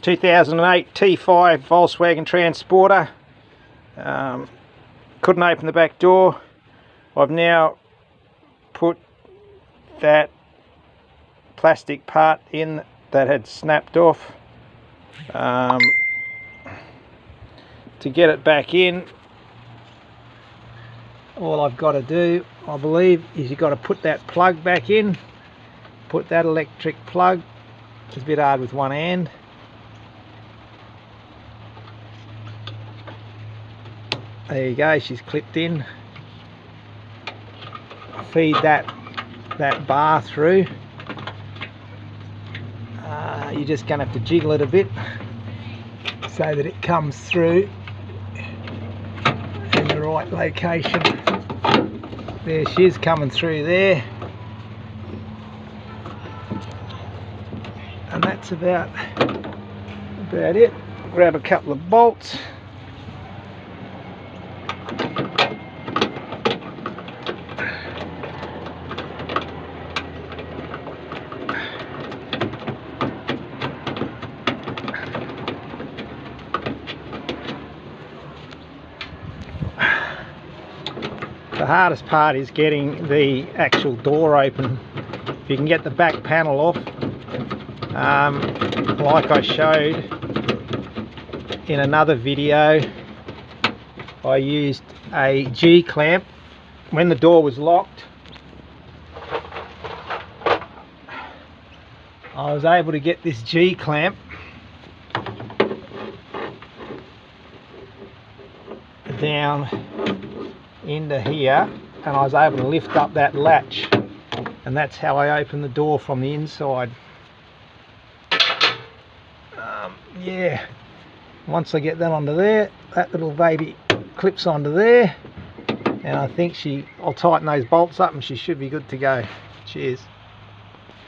2008 T5 Volkswagen Transporter. Couldn't open the back door. I've now put that plastic part in that had snapped off. To get it back in, all I've got to do, I believe, is you've got to put that plug back in. Put that electric plug. It's a bit hard with one hand. There you go, she's clipped in. Feed that bar through. You're just going to have to jiggle it a bit so that it comes through in the right location. There she is, coming through there. And that's about it. Grab a couple of bolts. The hardest part is getting the actual door open. If you can get the back panel off, like I showed in another video, I used a G-clamp. When the door was locked, I was able to get this G-clamp down into here, and I was able to lift up that latch, and that's how I opened the door from the inside. Yeah, once I get that onto there, that little baby clips onto there, and I think I'll tighten those bolts up and she should be good to go. Cheers.